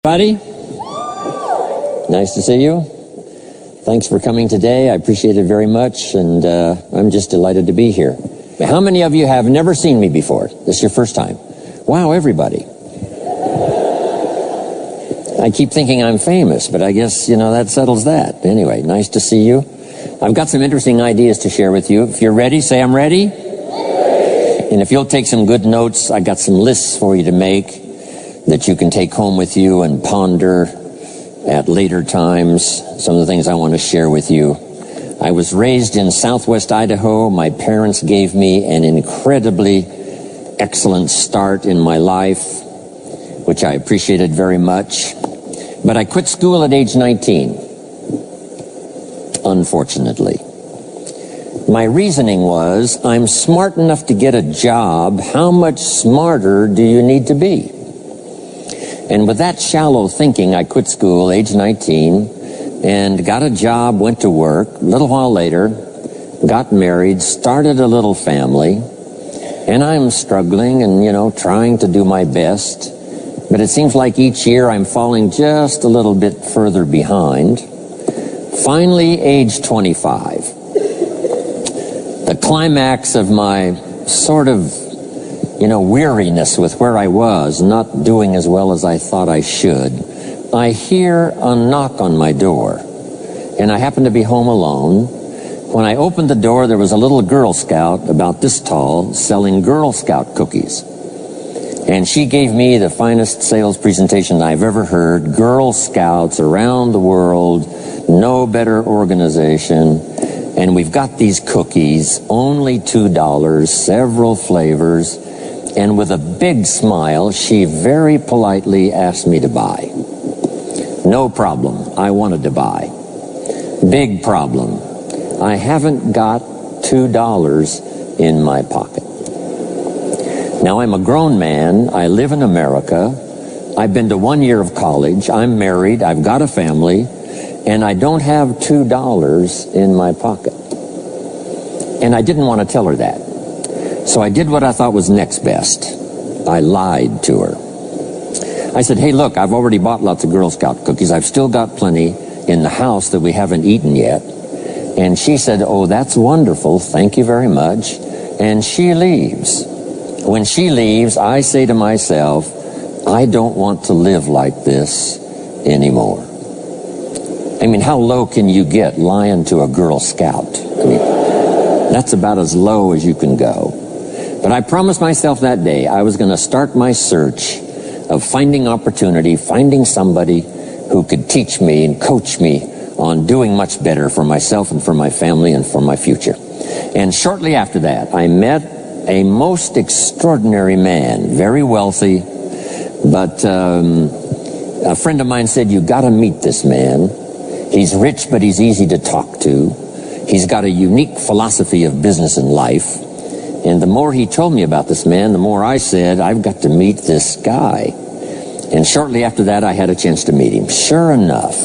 Buddy, nice to see you. Thanks for coming today. I appreciate it very much, and I'm just delighted to be here. How many of you have never seen me before? This is your first time? Wow, everybody. I keep thinking I'm famous, but I guess, that settles that. Anyway, nice to see you. I've got some interesting ideas to share with you. If you're ready, say I'm ready. And if you'll take some good notes, I got some lists for you to make that you can take home with you and ponder at later times. Some of the things I want to share with you. I was raised in southwest Idaho. My parents gave me an incredibly excellent start in my life, which I appreciated very much. But I quit school at age 19, unfortunately. My reasoning was, I'm smart enough to get a job. How much smarter do you need to be? And with that shallow thinking, I quit school, age 19, and got a job, went to work. A little while later, got married, started a little family, and I'm struggling and, trying to do my best. But it seems like each year I'm falling just a little bit further behind. Finally, age 25. The climax of my sort of weariness with where I was, not doing as well as I thought I should. I hear a knock on my door, and I happen to be home alone. When I opened the door, there was a little Girl Scout about this tall selling Girl Scout cookies. And she gave me the finest sales presentation I've ever heard. Girl Scouts around the world, no better organization. And we've got these cookies, only $2, several flavors. And with a big smile, she very politely asked me to buy. No problem. I wanted to buy. Big problem. I haven't got $2 in my pocket. Now, I'm a grown man. I live in America. I've been to 1 year of college. I'm married. I've got a family. And I don't have $2 in my pocket. And I didn't want to tell her that. So I did what I thought was next best. I lied to her. I said, hey, look, I've already bought lots of Girl Scout cookies. I've still got plenty in the house that we haven't eaten yet. And she said, oh, that's wonderful. Thank you very much. And she leaves. When she leaves, I say to myself, I don't want to live like this anymore. I mean, how low can you get lying to a Girl Scout? I mean, that's about as low as you can go. But I promised myself that day I was going to start my search of finding opportunity, finding somebody who could teach me and coach me on doing much better for myself and for my family and for my future. And shortly after that, I met a most extraordinary man, very wealthy, but a friend of mine said, you got to meet this man. He's rich, but he's easy to talk to. He's got a unique philosophy of business and life. And the more he told me about this man, the more I said, I've got to meet this guy. And shortly after that, I had a chance to meet him. Sure enough,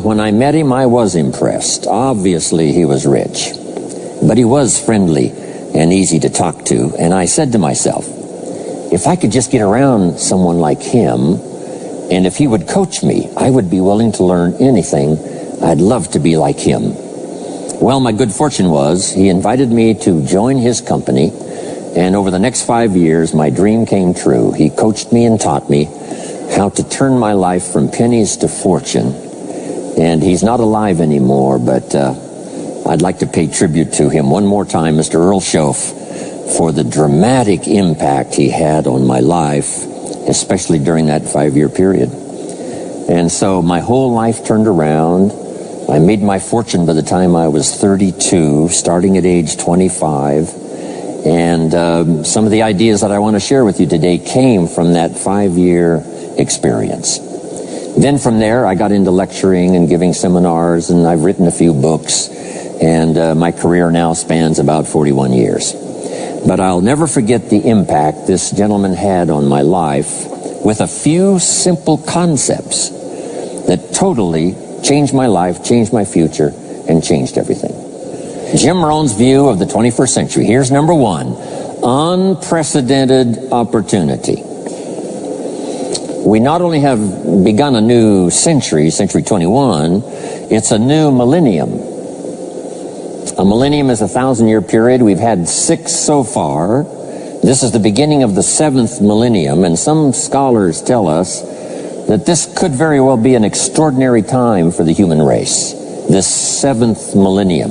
when I met him, I was impressed. Obviously, he was rich. But he was friendly and easy to talk to. And I said to myself, if I could just get around someone like him, and if he would coach me, I would be willing to learn anything. I'd love to be like him. Well, my good fortune was he invited me to join his company, and over the next 5 years, my dream came true. He coached me and taught me how to turn my life from pennies to fortune. And he's not alive anymore, but I'd like to pay tribute to him one more time, Mr. Earl Schoaf, for the dramatic impact he had on my life, especially during that 5-year period. And so my whole life turned around. I made my fortune by the time I was 32, starting at age 25. And some of the ideas that I want to share with you today came from that 5-year experience. Then from there, I got into lecturing and giving seminars, and I've written a few books. And my career now spans about 41 years. But I'll never forget the impact this gentleman had on my life with a few simple concepts that totally changed my life, changed my future, and changed everything. Jim Rohn's view of the 21st century. Here's number one, unprecedented opportunity. we not only have begun a new century, century 21, it's a new millennium. A millennium is a 1,000-year period. We've had 6 so far. This is the beginning of the 7th millennium, and some scholars tell us that this could very well be an extraordinary time for the human race, this 7th millennium.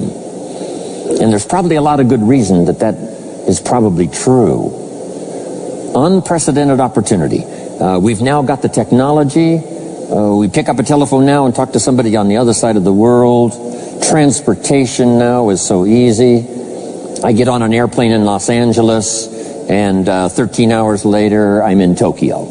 And there's probably a lot of good reason that that is probably true. Unprecedented opportunity. We've now got the technology. We pick up a telephone now and talk to somebody on the other side of the world. Transportation now is so easy. I get on an airplane in Los Angeles, and 13 hours later, I'm in Tokyo.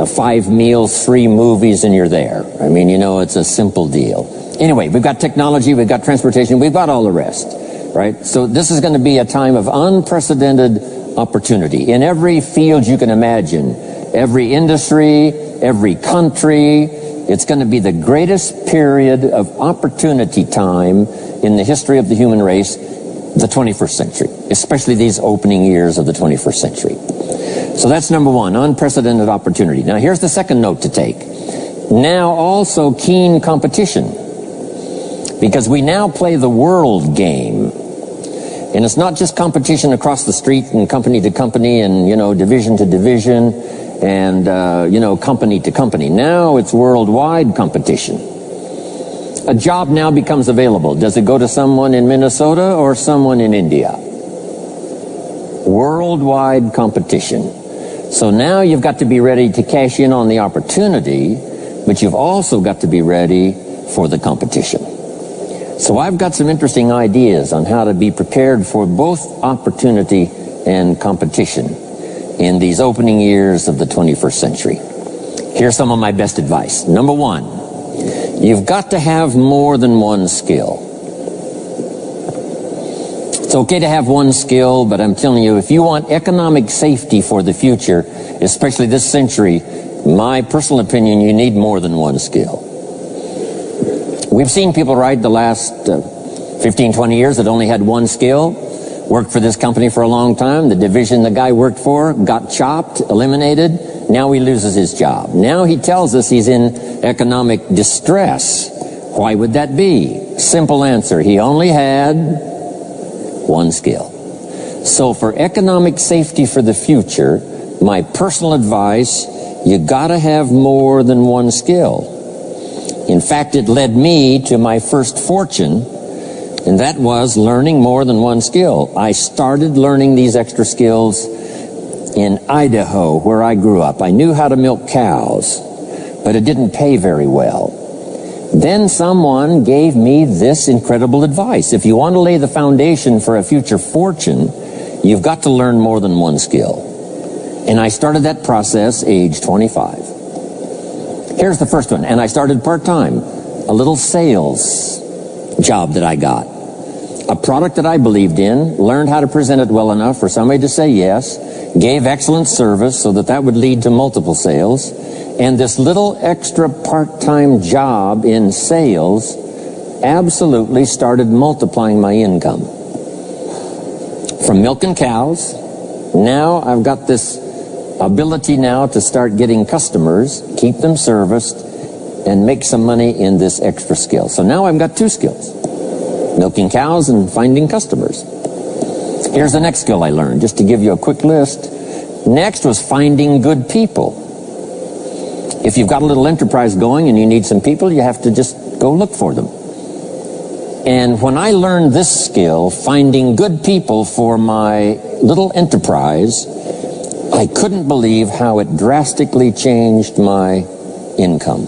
5 meals, 3 movies, and you're there. I mean, you know, it's a simple deal. Anyway, we've got technology, we've got transportation, we've got all the rest, right? So this is going to be a time of unprecedented opportunity in every field you can imagine, every industry, every country. It's going to be the greatest period of opportunity time in the history of the human race, the 21st century, especially these opening years of the 21st century. So that's number one, unprecedented opportunity. Now here's the second note to take. Now also keen competition, because we now play the world game. And it's not just competition across the street and company to company and, you know, division to division and, you know, company to company. Now it's worldwide competition. A job now becomes available. Does it go to someone in Minnesota or someone in India? Worldwide competition. So now you've got to be ready to cash in on the opportunity, but you've also got to be ready for the competition. So I've got some interesting ideas on how to be prepared for both opportunity and competition in these opening years of the 21st century. Here's some of my best advice. Number one, you've got to have more than one skill. It's okay to have one skill, but I'm telling you, if you want economic safety for the future, especially this century, my personal opinion, you need more than one skill. We've seen people, right, the last 15, 20 years that only had one skill, worked for this company for a long time. The division the guy worked for got chopped, eliminated. Now he loses his job. Now he tells us he's in economic distress. Why would that be? Simple answer. He only had one skill. So for economic safety for the future, my personal advice, you gotta have more than one skill. In fact, it led me to my first fortune, and that was learning more than one skill. I started learning these extra skills in Idaho, where I grew up. I knew how to milk cows, but it didn't pay very well. Then someone gave me this incredible advice. If you want to lay the foundation for a future fortune, you've got to learn more than one skill. And I started that process age 25. Here's the first one, and I started part-time. A little sales job that I got. A product that I believed in, learned how to present it well enough for somebody to say yes, gave excellent service so that that would lead to multiple sales, and this little extra part-time job in sales absolutely started multiplying my income. From milking cows, now I've got this ability now to start getting customers, keep them serviced, and make some money in this extra skill. So now I've got two skills, milking cows and finding customers. Here's the next skill I learned, just to give you a quick list. Next was finding good people. If you've got a little enterprise going and you need some people, you have to just go look for them. And when I learned this skill, finding good people for my little enterprise, I couldn't believe how it drastically changed my income.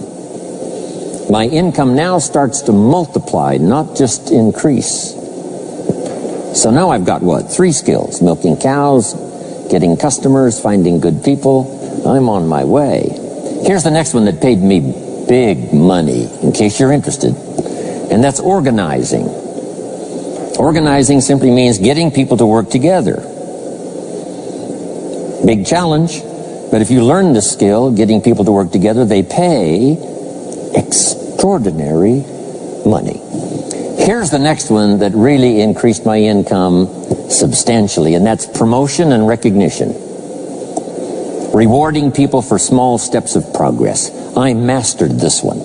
My income now starts to multiply, not just increase. So now I've got what? 3 skills: milking cows, getting customers, finding good people. I'm on my way. Here's the next one that paid me big money, in case you're interested, and that's organizing. Organizing simply means getting people to work together. Big challenge, but if you learn this skill, getting people to work together, they pay extraordinary money. Here's the next one that really increased my income substantially, and that's promotion and recognition. Rewarding people for small steps of progress. I mastered this one.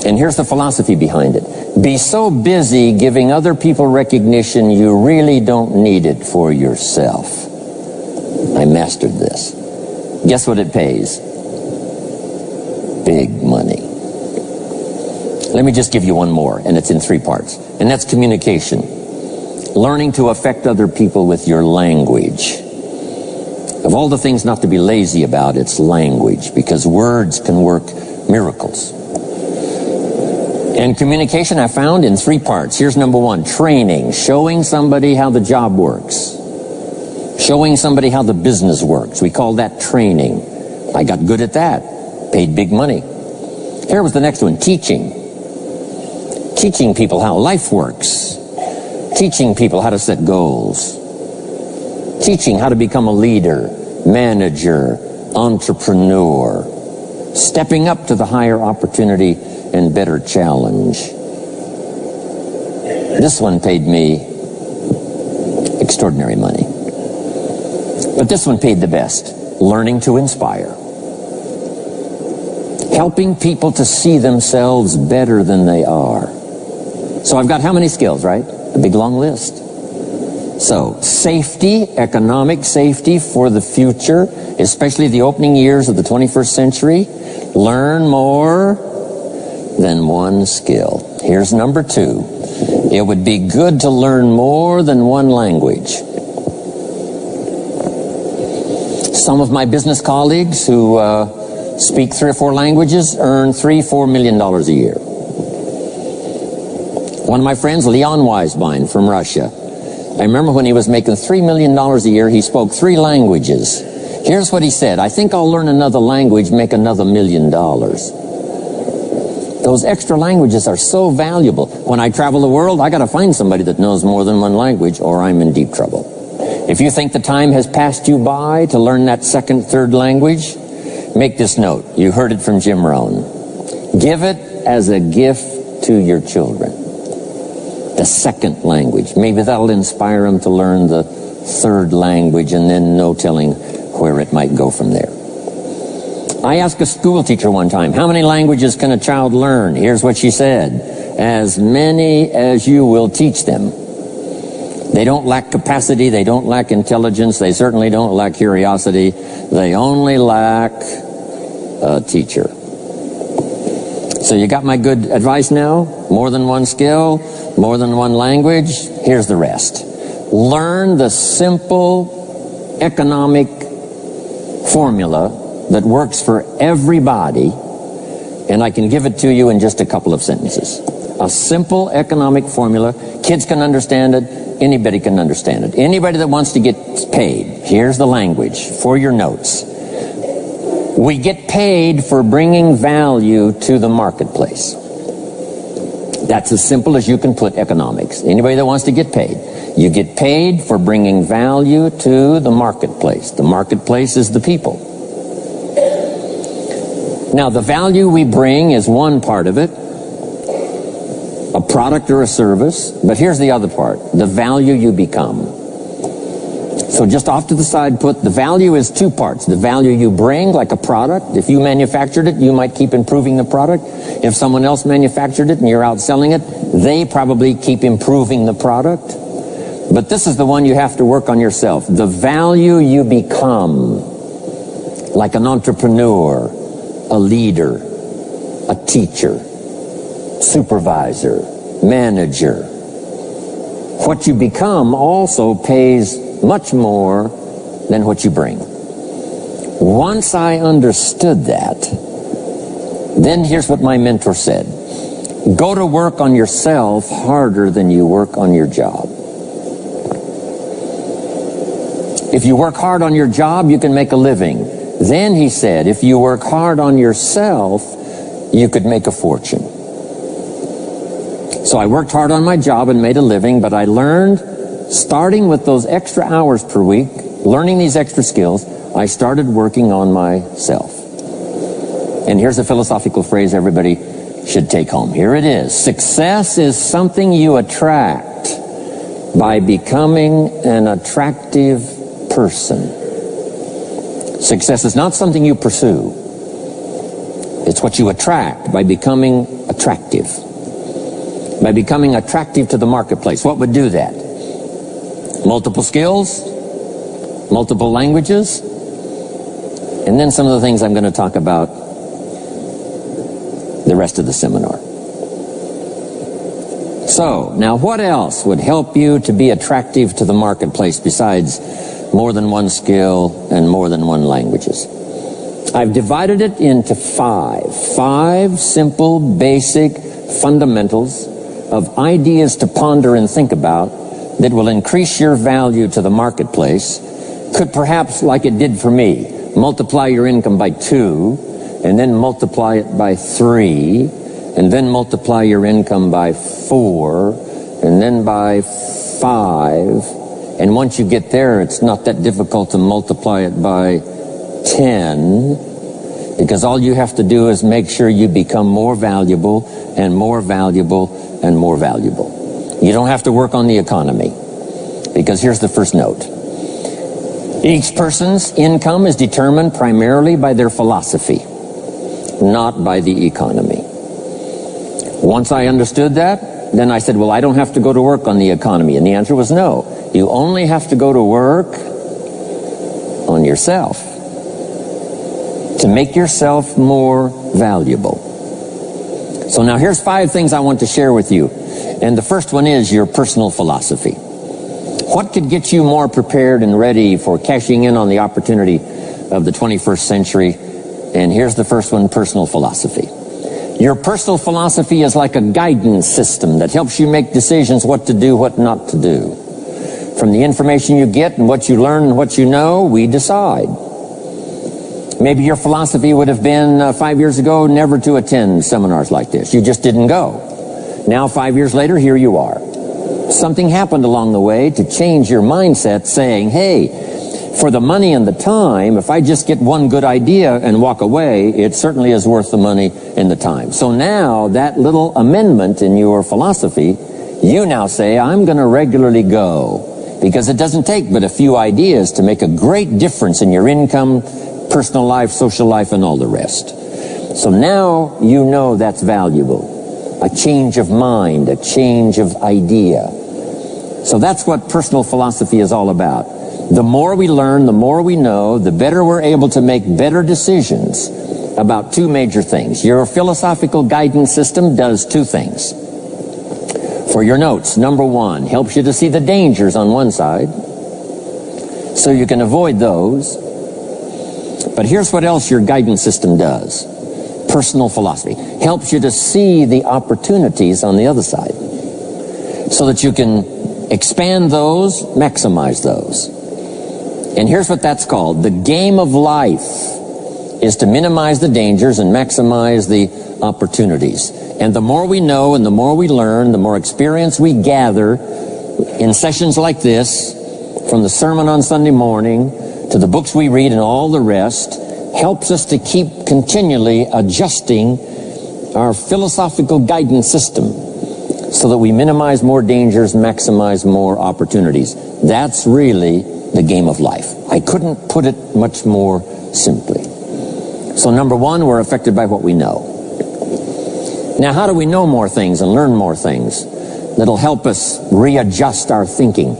And here's the philosophy behind it. Be so busy giving other people recognition you really don't need it for yourself. I mastered this. Guess what it pays? Big money. Let me just give you one more, and it's in 3 parts. And that's communication. Learning to affect other people with your language. Of all the things not to be lazy about, it's language, because words can work miracles. And communication I found in 3 parts. Here's number 1, training, showing somebody how the job works. Showing somebody how the business works. We call that training. I got good at that. Paid big money. Here was the next one, teaching. Teaching people how life works. Teaching people how to set goals. Teaching how to become a leader, manager, entrepreneur. Stepping up to the higher opportunity and better challenge. This one paid me extraordinary money. But this one paid the best. Learning to inspire. Helping people to see themselves better than they are. So I've got how many skills, right? A big long list. So, safety, economic safety for the future, especially the opening years of the 21st century. Learn more than one skill. Here's number 2. It would be good to learn more than one language. Some of my business colleagues who speak 3 or 4 languages earn $3-4 million a year. One of my friends, Leon Weisbein from Russia, I remember when he was making $3 million a year, he spoke 3 languages. Here's what he said, I think I'll learn another language, make another $1 million. Those extra languages are so valuable. When I travel the world, I got to find somebody that knows more than one language, or I'm in deep trouble. If you think the time has passed you by to learn that 2nd, 3rd language, make this note. You heard it from Jim Rohn. Give it as a gift to your children. The 2nd language. Maybe that'll inspire them to learn the 3rd language, and then no telling where it might go from there. I asked a school teacher one time, how many languages can a child learn? Here's what she said. As many as you will teach them. They don't lack capacity, they don't lack intelligence, they certainly don't lack curiosity. They only lack a teacher. So you got my good advice now? More than one skill, more than one language. Here's the rest. Learn the simple economic formula that works for everybody, and I can give it to you in just a couple of sentences. A simple economic formula. Kids can understand it. Anybody can understand it. Anybody that wants to get paid. Here's the language for your notes. We get paid for bringing value to the marketplace. That's as simple as you can put economics. Anybody that wants to get paid. You get paid for bringing value to the marketplace. The marketplace is the people. Now, the value we bring is one part of it, a product or a service, but here's the other part, the value you become. So just off to the side put, the value is 2 parts. The value you bring, like a product. If you manufactured it, you might keep improving the product. If someone else manufactured it and you're out selling it, they probably keep improving the product. But this is the one you have to work on yourself. The value you become, like an entrepreneur, a leader, a teacher, supervisor, manager. What you become also pays much more than what you bring. Once I understood that, then here's what my mentor said. Go to work on yourself harder than you work on your job. If you work hard on your job, you can make a living. Then, he said, if you work hard on yourself, you could make a fortune. So I worked hard on my job and made a living, but I learned, starting with those extra hours per week, learning these extra skills, I started working on myself. And here's a philosophical phrase everybody should take home. Here it is. Success is something you attract by becoming an attractive person. Success is not something you pursue. It's what you attract by becoming attractive. By becoming attractive to the marketplace. What would do that? Multiple skills, multiple languages, and then some of the things I'm going to talk about the rest of the seminar. So, now what else would help you to be attractive to the marketplace besides more than one skill and more than one languages? I've divided it into five simple, basic fundamentals of ideas to ponder and think about that will increase your value to the marketplace. Could perhaps, like it did for me, multiply your income by 2, and then multiply it by 3, and then multiply your income by 4, and then by 5. And once you get there, it's not that difficult to multiply it by 10, because all you have to do is make sure you become more valuable and more valuable and more valuable. You don't have to work on the economy, because here's the first note. Each person's income is determined primarily by their philosophy, not by the economy. Once I understood that, then I said, well, I don't have to go to work on the economy. And the answer was no. You only have to go to work on yourself to make yourself more valuable. So now here's 5 things I want to share with you. And the first one is your personal philosophy. What could get you more prepared and ready for cashing in on the opportunity of the 21st century? And here's the first one, personal philosophy. Your personal philosophy is like a guidance system that helps you make decisions what to do, what not to do. From the information you get and what you learn and what you know, we decide. Maybe your philosophy would have been 5 years ago never to attend seminars like this. You just didn't go. Now 5 years later, here you are. Something happened along the way to change your mindset, saying, hey, for the money and the time, if I just get one good idea and walk away, it certainly is worth the money and the time. So now that little amendment in your philosophy, you now say, I'm going to regularly go, because it doesn't take but a few ideas to make a great difference in your income, personal life, social life, and all the rest. So now you know that's valuable. A change of mind, a change of idea. So that's what personal philosophy is all about. The more we learn, the more we know, the better we're able to make better decisions about 2 major things. Your philosophical guidance system does 2 things. For your notes, number 1, helps you to see the dangers on one side, so you can avoid those. But here's what else your guidance system does. Personal philosophy helps you to see the opportunities on the other side, so that you can expand those, maximize those. And here's what that's called. The game of life is to minimize the dangers and maximize the opportunities. And the more we know and the more we learn, the more experience we gather in sessions like this, from the sermon on Sunday morning to the books we read and all the rest, helps us to keep continually adjusting our philosophical guidance system so that we minimize more dangers, maximize more opportunities. That's really the game of life. I couldn't put it much more simply. So number 1, we're affected by what we know. Now, how do we know more things and learn more things that'll help us readjust our thinking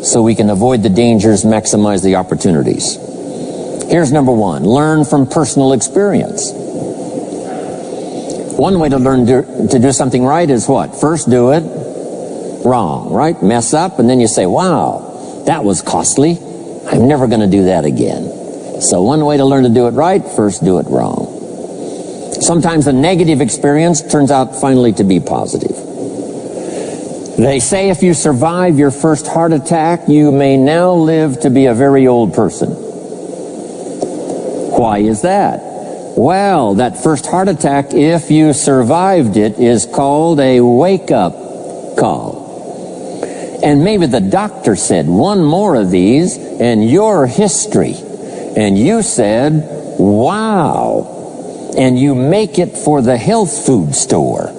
so we can avoid the dangers, maximize the opportunities? Here's number 1, learn from personal experience. One way to learn to do something right is what? First do it wrong, right? Mess up, and then you say, wow, that was costly. I'm never going to do that again. So one way to learn to do it right, first do it wrong. Sometimes a negative experience turns out finally to be positive. They say if you survive your first heart attack, you may now live to be a very old person. Why is that? Well, that first heart attack, if you survived it, is called a wake-up call. And maybe the doctor said, one more of these and you're history. And you said, wow. And you make it for the health food store.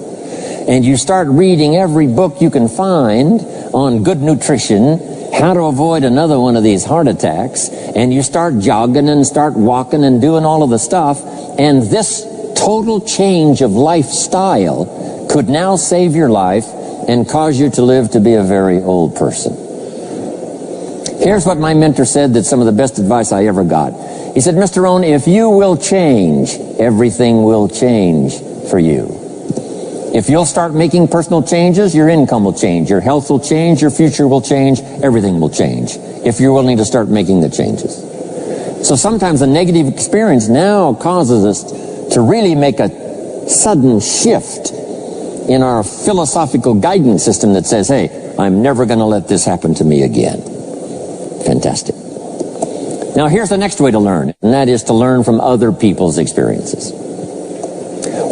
And you start reading every book you can find on good nutrition. how to avoid another one of these heart attacks, and you start jogging and start walking and doing all of the stuff, and this total change of lifestyle could now save your life and cause you to live to be a very old person. Here's what my mentor said, that's some of the best advice I ever got. He said, Mr. Rohn, if you will change, everything will change for you. If you'll start making personal changes, your income will change, your health will change, your future will change, everything will change, if you're willing to start making the changes. So sometimes a negative experience now causes us to really make a sudden shift in our philosophical guidance system that says, hey, I'm never going to let this happen to me again. Fantastic. Now here's the next way to learn, and that is to learn from other people's experiences,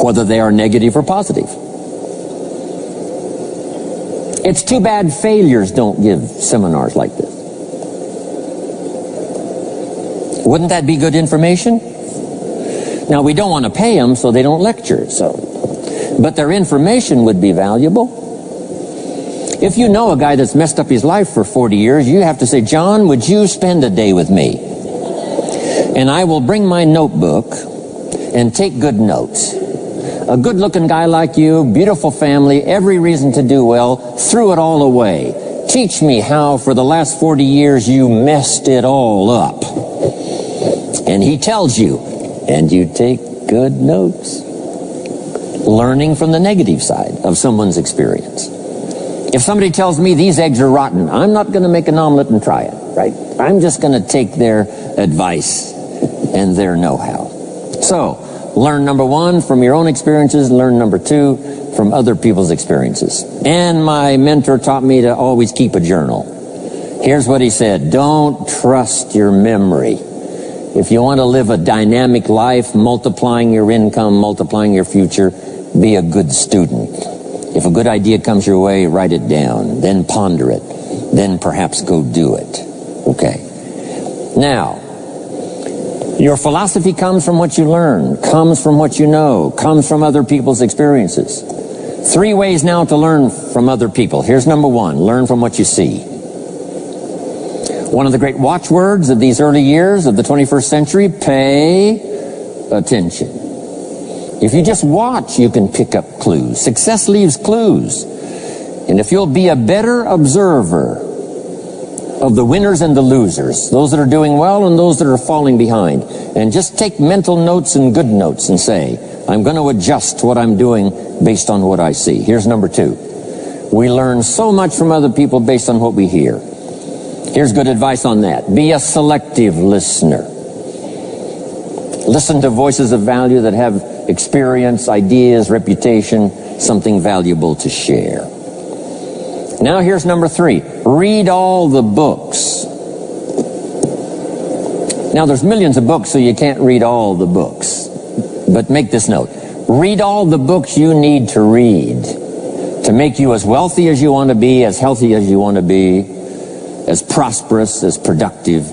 whether they are negative or positive. It's too bad failures don't give seminars like this. Wouldn't that be good information? Now, we don't want to pay them, so they don't lecture, but their information would be valuable. If you know a guy that's messed up his life for 40 years, you have to say, John, would you spend a day with me? And I will bring my notebook and take good notes. A good-looking guy like you, beautiful family, every reason to do well, threw it all away. Teach me how for the last 40 years you messed it all up. And he tells you, and you take good notes. Learning from the negative side of someone's experience. If somebody tells me these eggs are rotten, I'm not going to make an omelet and try it, right? I'm just going to take their advice and their know-how. So, learn number one from your own experiences, learn number two from other people's experiences. And my mentor taught me to always keep a journal. Here's what he said, don't trust your memory. If you want to live a dynamic life, multiplying your income, multiplying your future, be a good student. If a good idea comes your way, write it down, then ponder it, then perhaps go do it. Okay. Now, your philosophy comes from what you learn, comes from what you know, comes from other people's experiences. 3 ways now to learn from other people. Here's number 1, learn from what you see. One of the great watchwords of these early years of the 21st century, pay attention. If you just watch, you can pick up clues. Success leaves clues. And if you'll be a better observer of the winners and the losers, those that are doing well and those that are falling behind, and just take mental notes and good notes and say, I'm going to adjust what I'm doing based on what I see. Here's number 2. We learn so much from other people based on what we hear. Here's good advice on that. Be a selective listener. Listen to voices of value that have experience, ideas, reputation, something valuable to share. Now here's number 3. Read all the books. Now there's millions of books, so you can't read all the books. But make this note. Read all the books you need to read to make you as wealthy as you want to be, as healthy as you want to be, as prosperous, as productive,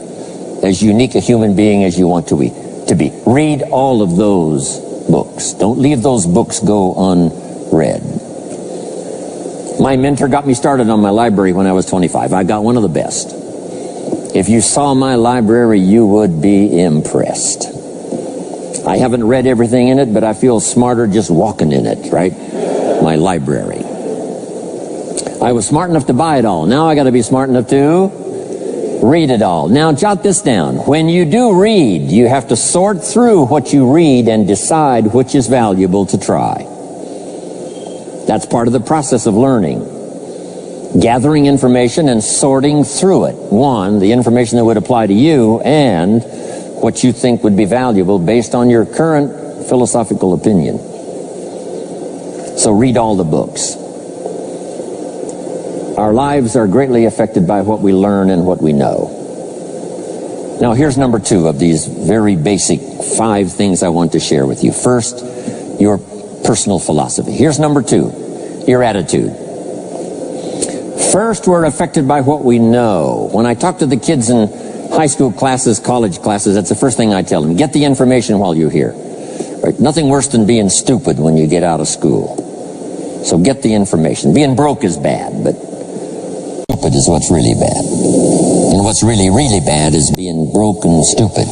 as unique a human being as you want to be. Read all of those books. Don't leave those books go unread. My mentor got me started on my library when I was 25. I got one of the best. If you saw my library, you would be impressed. I haven't read everything in it, but I feel smarter just walking in it, right? My library. I was smart enough to buy it all. Now I got to be smart enough to read it all. Now jot this down. When you do read, you have to sort through what you read and decide which is valuable to try. That's part of the process of learning. Gathering information and sorting through it. 1, the information that would apply to you, and what you think would be valuable based on your current philosophical opinion. So read all the books. Our lives are greatly affected by what we learn and what we know. Now here's number 2 of these very basic 5 things I want to share with you. First, your personal philosophy. Here's number 2, your attitude. First, we're affected by what we know. When I talk to the kids in high school classes, college classes, that's the first thing I tell them. Get the information while you're here. Right? Nothing worse than being stupid when you get out of school. So get the information. Being broke is bad, but stupid is what's really bad. And what's really, really bad is being broken stupid.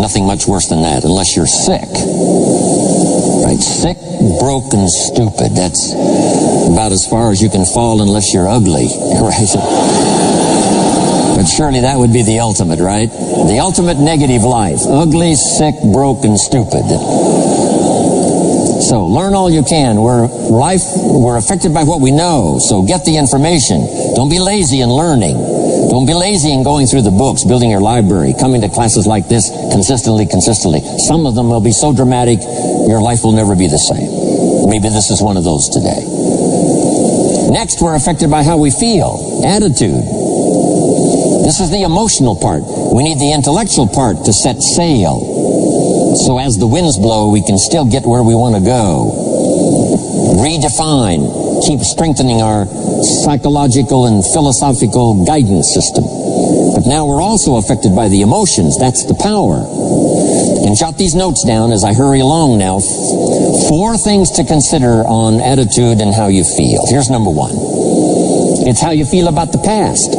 Nothing much worse than that, unless you're sick. Right? Sick, broken, stupid. That's about as far as you can fall unless you're ugly. Right? But surely that would be the ultimate, right? The ultimate negative life. Ugly, sick, broken, stupid. So learn all you can. We're affected by what we know, so get the information. Don't be lazy in learning. Don't be lazy in going through the books, building your library, coming to classes like this consistently. Some of them will be so dramatic, your life will never be the same. Maybe this is one of those today. Next, we're affected by how we feel, attitude. This is the emotional part. We need the intellectual part to set sail. So as the winds blow, we can still get where we want to go. Redefine, keep strengthening our psychological and philosophical guidance system. But now we're also affected by the emotions. That's the power. And jot these notes down as I hurry along now. 4 things to consider on attitude and how you feel. Here's number 1. It's how you feel about the past.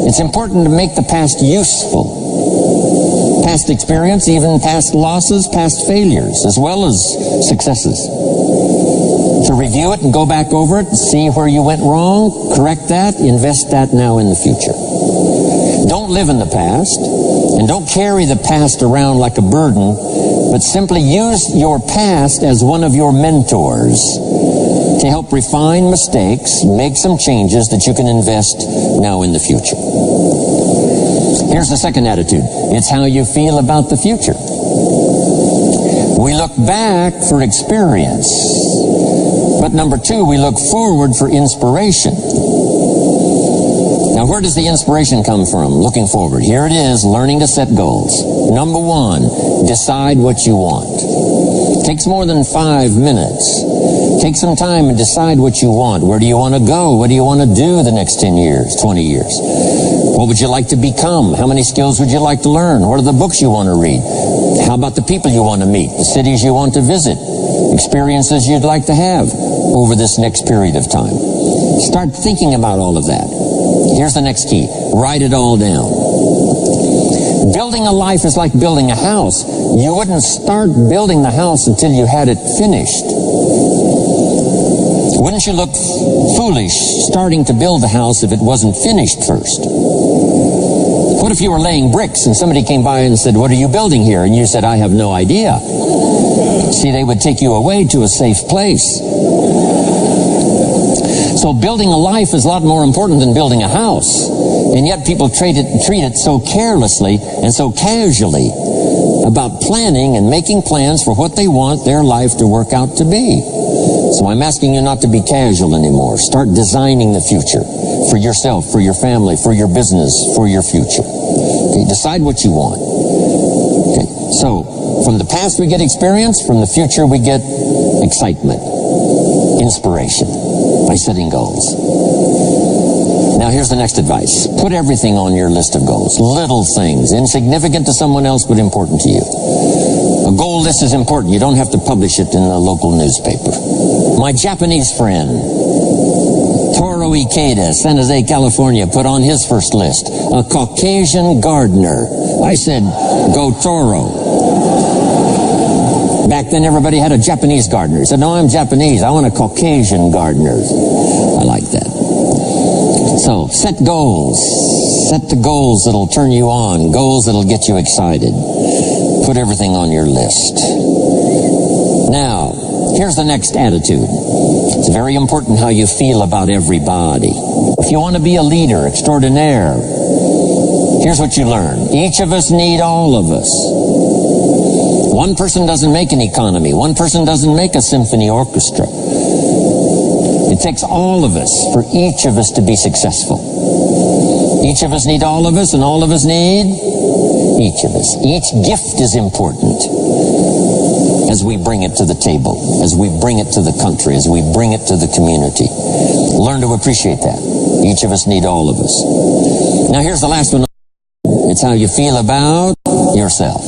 It's important to make the past useful. Past experience, even past losses, past failures, as well as successes. To review it and go back over it, see where you went wrong, correct that, invest that now in the future. Don't live in the past, and don't carry the past around like a burden, but simply use your past as one of your mentors to help refine mistakes, make some changes that you can invest now in the future. Here's the second attitude. It's how you feel about the future. We look back for experience. But number 2, we look forward for inspiration. Now, where does the inspiration come from? Looking forward. Here it is, learning to set goals. Number 1, decide what you want. Takes more than 5 minutes. Take some time and decide what you want. Where do you want to go? What do you want to do the next 10 years, 20 years? What would you like to become? How many skills would you like to learn? What are the books you want to read? How about the people you want to meet? The cities you want to visit? Experiences you'd like to have over this next period of time? Start thinking about all of that. Here's the next key. Write it all down. Building a life is like building a house. You wouldn't start building the house until you had it finished. Wouldn't you look foolish starting to build the house if it wasn't finished first? What if you were laying bricks and somebody came by and said, "What are you building here?" And you said, "I have no idea." See, they would take you away to a safe place. So building a life is a lot more important than building a house. And yet people treat it so carelessly and so casually about planning and making plans for what they want their life to work out to be. So I'm asking you not to be casual anymore. Start designing the future for yourself, for your family, for your business, for your future. Okay, decide what you want. Okay, so from the past we get experience, from the future we get excitement, inspiration by setting goals. Now here's the next advice. Put everything on your list of goals. Little things, insignificant to someone else but important to you. A goal list is important. You don't have to publish it in the local newspaper. My Japanese friend, Toro Ikeda, San Jose, California, put on his first list, a Caucasian gardener. I said, go Toro. Back then everybody had a Japanese gardener. He said, no, I'm Japanese. I want a Caucasian gardener. I like that. So set goals. Set the goals that'll turn you on. Goals that'll get you excited. Put everything on your list. Now, here's the next attitude. It's very important how you feel about everybody. If you want to be a leader extraordinaire, here's what you learn. Each of us need all of us. One person doesn't make an economy. One person doesn't make a symphony orchestra. It takes all of us for each of us to be successful. Each of us need all of us, and all of us need each of us. Each gift is important as we bring it to the table, as we bring it to the country, as we bring it to the community. Learn to appreciate that. Each of us need all of us. Now here's the last one. It's how you feel about yourself.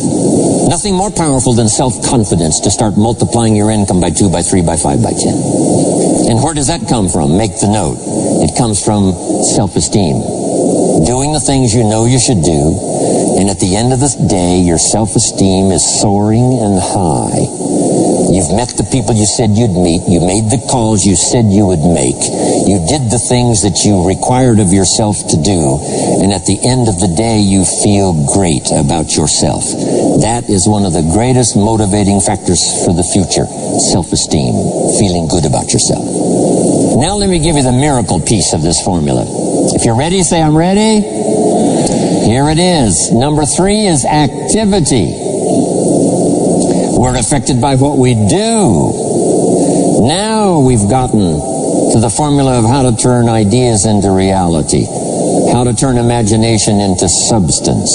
Nothing more powerful than self-confidence to start multiplying your income by 2, by 3, by 5, by 10. And where does that come from? Make the note. It comes from self-esteem. Doing the things you know you should do, and at the end of the day, your self-esteem is soaring and high. You've met the people you said you'd meet. You made the calls you said you would make. You did the things that you required of yourself to do. And at the end of the day, you feel great about yourself. That is one of the greatest motivating factors for the future. Self-esteem. Feeling good about yourself. Now let me give you the miracle piece of this formula. If you're ready, say I'm ready. Here it is. Number 3 is activity. We're affected by what we do. Now we've gotten to the formula of how to turn ideas into reality, how to turn imagination into substance.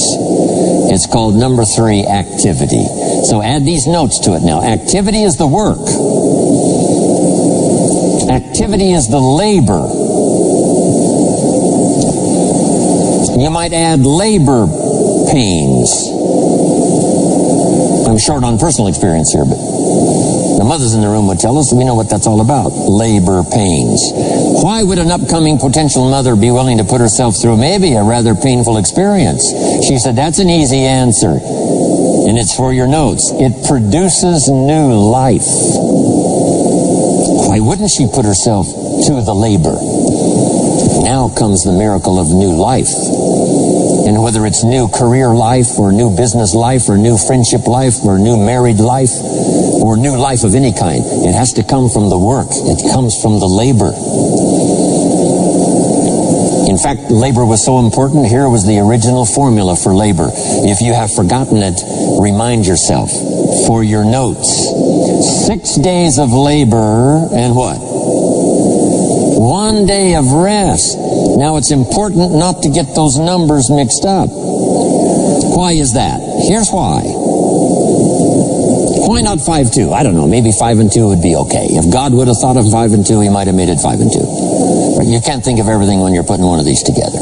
It's called number 3, activity. So add these notes to it now. Activity is the work. Activity is the labor. You might add labor pains. I'm short on personal experience here, but the mothers in the room would tell us we know what that's all about. Labor pains. Why would an upcoming potential mother be willing to put herself through maybe a rather painful experience? She said, that's an easy answer. And it's for your notes. It produces new life. Why wouldn't she put herself to the labor? Now comes the miracle of new life. And whether it's new career life or new business life or new friendship life or new married life or new life of any kind, it has to come from the work. It comes from the labor. In fact, labor was so important. Here was the original formula for labor. If you have forgotten it, remind yourself. For your notes, 6 days of labor and what? 1 day of rest. Now it's important not to get those numbers mixed up. Why is that? Here's why. Why not 5-2? I don't know. Maybe 5 and 2 would be okay. If God would have thought of 5 and 2, he might have made it 5 and 2. But you can't think of everything when you're putting one of these together.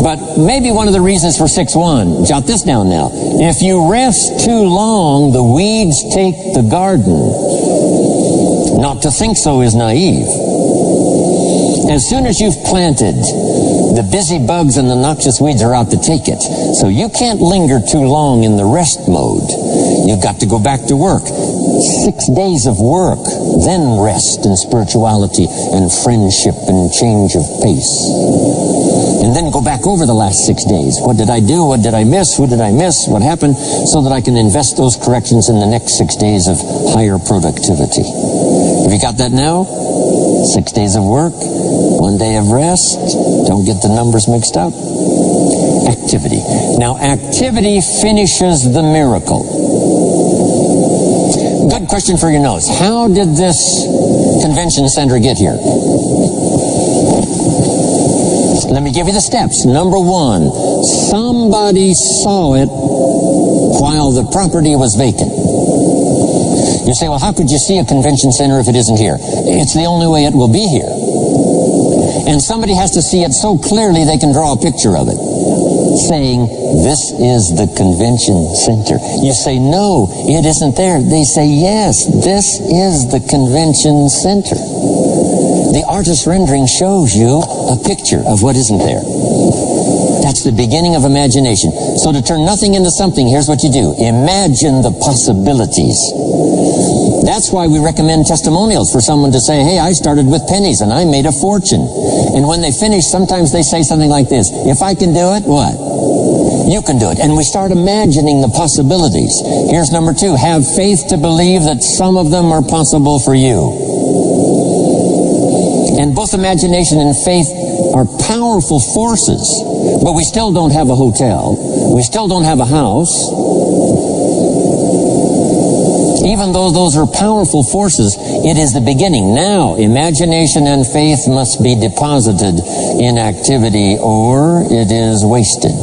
But maybe one of the reasons for 6-1, jot this down now. If you rest too long, the weeds take the garden. Not to think so is naive. As soon as you've planted, the busy bugs and the noxious weeds are out to take it. So you can't linger too long in the rest mode. You've got to go back to work. 6 days of work, then rest and spirituality and friendship and change of pace. And then go back over the last 6 days. What did I do? What did I miss? Who did I miss? What happened? So that I can invest those corrections in the next 6 days of higher productivity. Have you got that now? 6 days of work, 1 day of rest. Don't get the numbers mixed up. Activity. Now, activity finishes the miracle. Good question for your notes. How did this convention center get here? Let me give you the steps. Number 1, somebody saw it while the property was vacant. You say, well, how could you see a convention center if it isn't here? It's the only way it will be here. And somebody has to see it so clearly they can draw a picture of it, saying, this is the convention center. You say, no, it isn't there. They say, yes, this is the convention center. The artist's rendering shows you a picture of what isn't there. That's the beginning of imagination. So to turn nothing into something, here's what you do. Imagine the possibilities. That's why we recommend testimonials for someone to say, hey, I started with pennies and I made a fortune. And when they finish, sometimes they say something like this. If I can do it, what? You can do it. And we start imagining the possibilities. Here's number 2. Have faith to believe that some of them are possible for you. And both imagination and faith are powerful forces. But we still don't have a hotel. We still don't have a house. Even though those are powerful forces, it is the beginning. Now, imagination and faith must be deposited in activity or it is wasted.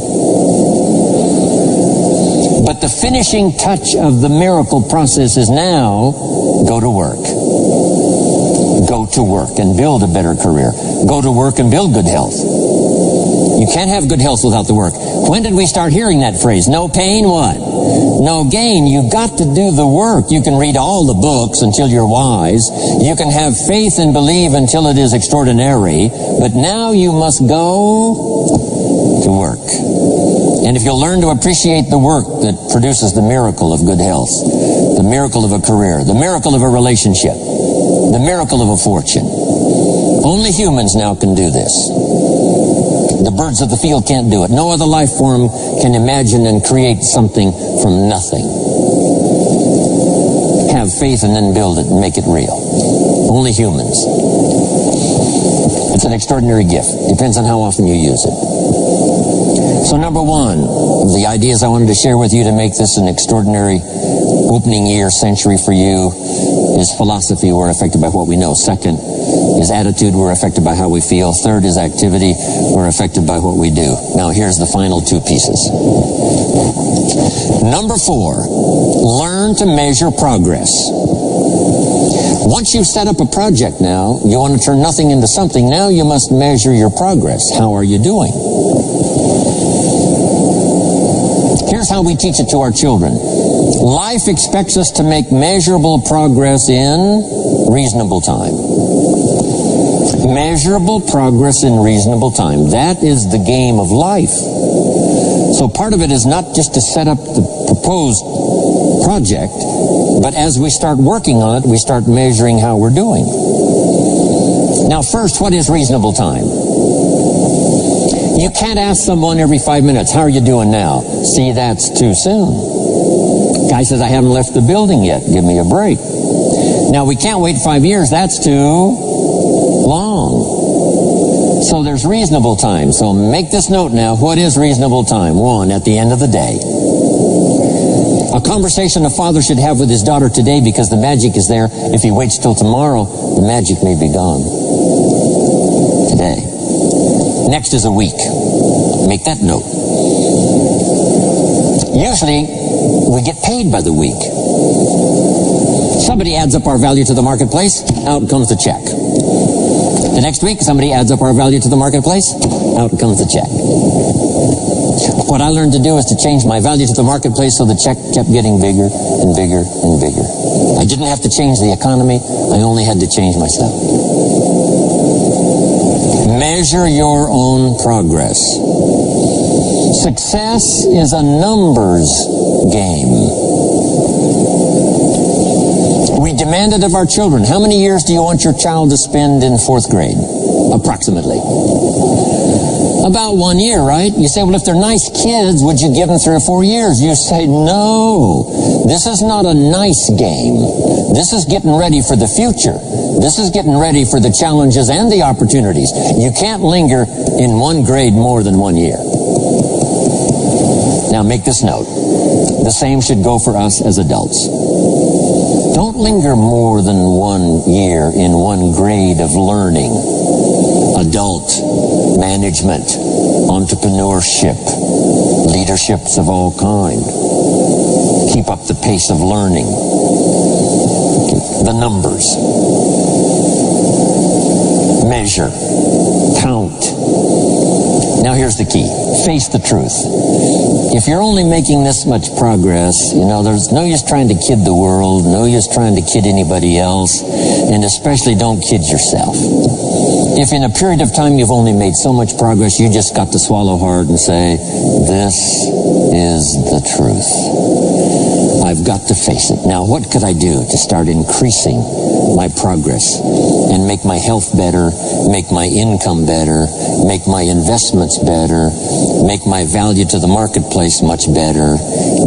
But the finishing touch of the miracle process is now, go to work. Go to work and build a better career. Go to work and build good health. You can't have good health without the work. When did we start hearing that phrase? No pain, what? No gain. You've got to do the work. You can read all the books until you're wise. You can have faith and believe until it is extraordinary. But now you must go to work. And if you'll learn to appreciate the work that produces the miracle of good health, the miracle of a career, the miracle of a relationship, the miracle of a fortune. Only humans now can do this. The birds of the field can't do it. No other life form can imagine and create something from nothing. Have faith and then build it and make it real. Only humans. It's an extraordinary gift. Depends on how often you use it. So number one, the ideas I wanted to share with you to make this an extraordinary opening year century for you is philosophy. We're affected by what we know. Second is attitude. We're affected by how we feel. Third is activity. We're affected by what we do. Now here's the final two pieces. Number four, learn to measure progress. Once you've set up a project now, you want to turn nothing into something. Now you must measure your progress. How are you doing? Here's how we teach it to our children. Life expects us to make measurable progress in reasonable time. Measurable progress in reasonable time. That is the game of life. So part of it is not just to set up the proposed project, but as we start working on it, we start measuring how we're doing. Now first, what is reasonable time? You can't ask someone every 5 minutes, how are you doing now? See, that's too soon. Guy says, I haven't left the building yet. Give me a break. Now, we can't wait 5 years. That's too long. So there's reasonable time. So make this note now. What is reasonable time? One, at the end of the day. A conversation a father should have with his daughter today, because the magic is there. If he waits till tomorrow, the magic may be gone today. Next is a week. Make that note. Usually, we get paid by the week. Somebody adds up our value to the marketplace, out comes the check. The next week, somebody adds up our value to the marketplace, out comes the check. What I learned to do is to change my value to the marketplace so the check kept getting bigger and bigger and bigger. I didn't have to change the economy, I only had to change myself. Measure your own progress. Success is a numbers game. We demanded of our children, how many years do you want your child to spend in 4th grade? Approximately. About 1 year, right? You say, well, if they're nice kids, would you give them 3 or 4 years? You say, no. This is not a nice game. This is getting ready for the future. This is getting ready for the challenges and the opportunities. You can't linger in 1 grade more than 1 year. Now make this note. The same should go for us as adults. Don't linger more than 1 year in 1 grade of learning. Adult, management, entrepreneurship, leaderships of all kind. Keep up the pace of learning. The numbers. Measure. Count. Now here's the key. Face the truth. If you're only making this much progress, there's no use trying to kid the world, no use trying to kid anybody else, and especially don't kid yourself. If in a period of time you've only made so much progress, you just got to swallow hard and say, this is the truth. I've got to face it. Now, what could I do to start increasing my progress and make my health better, make my income better, make my investments better, make my value to the marketplace much better,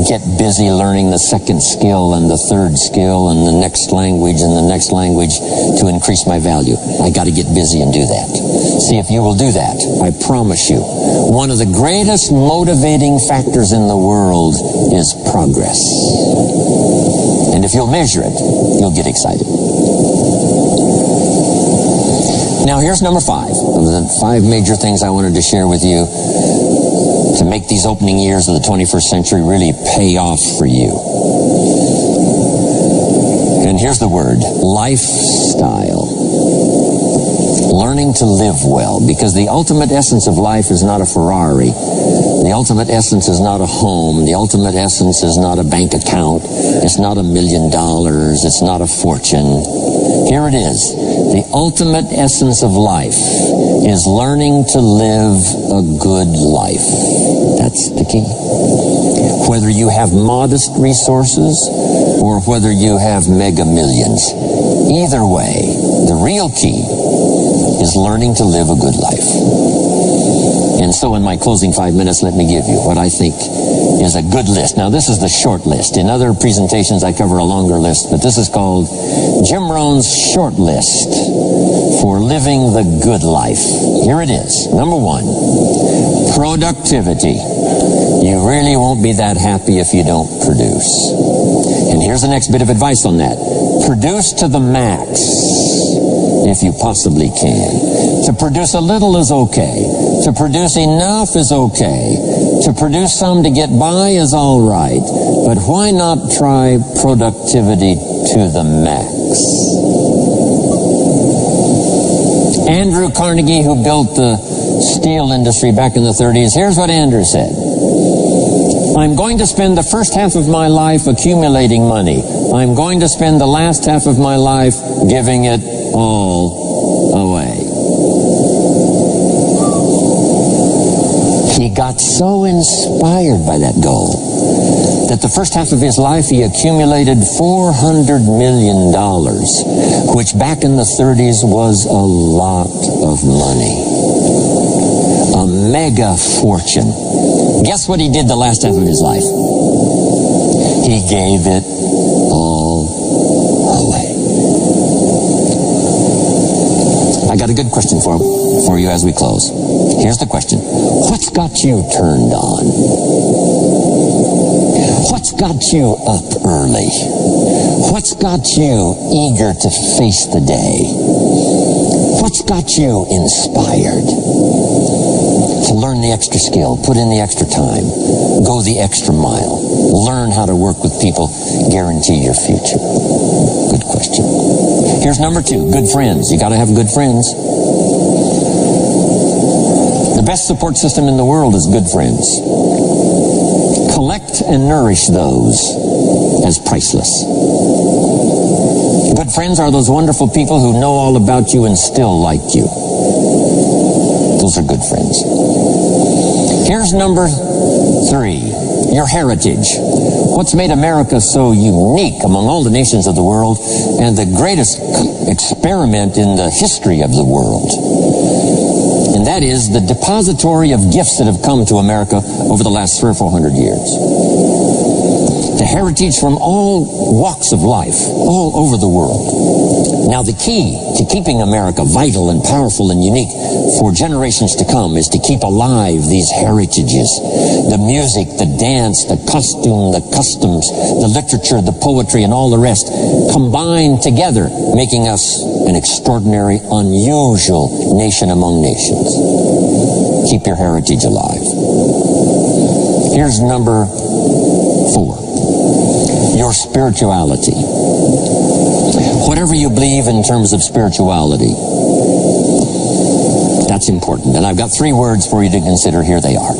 get busy learning the second skill and the third skill and the next language and the next language to increase my value? I got to get busy and do that. See, if you will do that, I promise you, one of the greatest motivating factors in the world is progress. And if you'll measure it, you'll get excited. Now here's number 5 of the 5 major things I wanted to share with you to make these opening years of the 21st century really pay off for you. And here's the word, lifestyle. learning to live well, because the ultimate essence of life is not a Ferrari. The ultimate essence is not a home. The ultimate essence is not a bank account. It's not $1 million. It's not a fortune. Here it is. The ultimate essence of life is learning to live a good life. That's the key. Whether you have modest resources or whether you have mega millions, either way, the real key is learning to live a good life. And so in my closing 5 minutes, let me give you what I think is a good list. Now, this is the short list. In other presentations, I cover a longer list, but this is called Jim Rohn's short list for living the good life. Here it is. Number 1, productivity. You really won't be that happy if you don't produce. And here's the next bit of advice on that. Produce to the max if you possibly can. To produce a little is okay. To produce enough is okay. To produce some to get by is all right. But why not try productivity to the max? Andrew Carnegie, who built the steel industry back in the 30s, here's what Andrew said. I'm going to spend the first half of my life accumulating money. I'm going to spend the last half of my life giving it all away. He got so inspired by that goal that the first half of his life he accumulated $400 million, which back in the 30s was a lot of money. A mega fortune. Guess what he did the last half of his life? He gave it all away. I got a good question for you as we close. Here's the question. What's got you turned on? What's got you up early? What's got you eager to face the day? What's got you inspired to learn the extra skill, put in the extra time, go the extra mile, learn how to work with people, guarantee your future? Good question. Here's number 2, good friends. You got to have good friends. The best support system in the world is good friends. Collect and nourish those as priceless. Good friends are those wonderful people who know all about you and still like you. Those are good friends. Here's number 3, your heritage. What's made America so unique among all the nations of the world and the greatest experiment in the history of the world? And that is the depository of gifts that have come to America over the last 300 or 400 years. The heritage from all walks of life, all over the world. Now, the key to keeping America vital and powerful and unique for generations to come is to keep alive these heritages. The music, the dance, the costume, the customs, the literature, the poetry, and all the rest combined together, making us an extraordinary, unusual nation among nations. Keep your heritage alive. Here's number 4. Your spirituality. Whatever you believe in terms of spirituality, that's important. And I've got 3 words for you to consider. Here they are.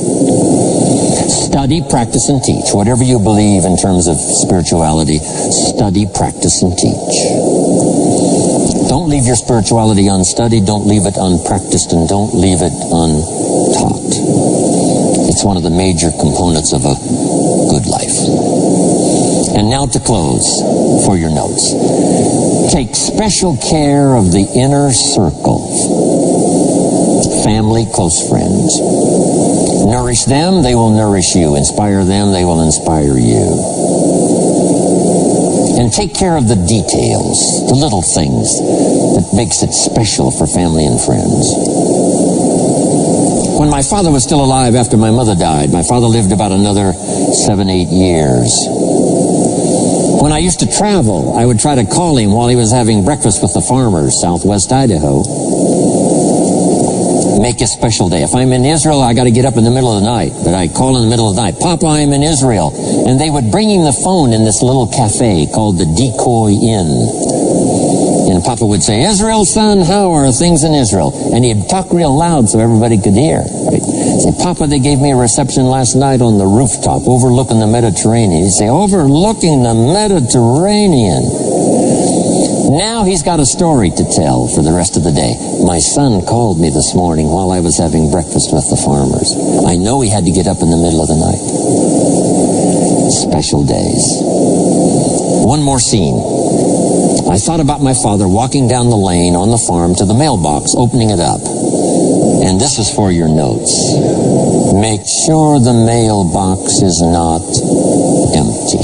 Study, practice, and teach. Whatever you believe in terms of spirituality, study, practice, and teach. Don't leave your spirituality unstudied, don't leave it unpracticed, and don't leave it untaught. It's one of the major components of a good life. And now to close for your notes. Take special care of the inner circle. Family, close friends. Nourish them, they will nourish you. Inspire them, they will inspire you. And take care of the details, the little things that makes it special for family and friends. When my father was still alive after my mother died, my father lived about another 7-8 years. When I used to travel, I would try to call him while he was having breakfast with the farmers, southwest Idaho. Make a special day. If I'm in Israel, I got to get up in the middle of the night. But I call in the middle of the night, Papa, I'm in Israel. And they would bring him the phone in this little cafe called the Decoy Inn. And Papa would say, Israel, son, how are things in Israel? And he'd talk real loud so everybody could hear. He'd say, Papa, they gave me a reception last night on the rooftop overlooking the Mediterranean. He'd say, overlooking the Mediterranean. Now he's got a story to tell for the rest of the day. My son called me this morning while I was having breakfast with the farmers. I know he had to get up in the middle of the night. Special days. One more scene. I thought about my father walking down the lane on the farm to the mailbox, opening it up. And this is for your notes. Make sure the mailbox is not empty.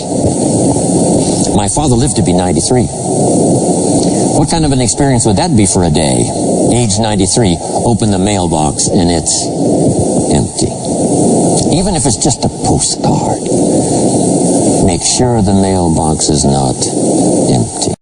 My father lived to be 93. What kind of an experience would that be for a day? Age 93, open the mailbox and it's empty. Even if it's just a postcard, make sure the mailbox is not empty.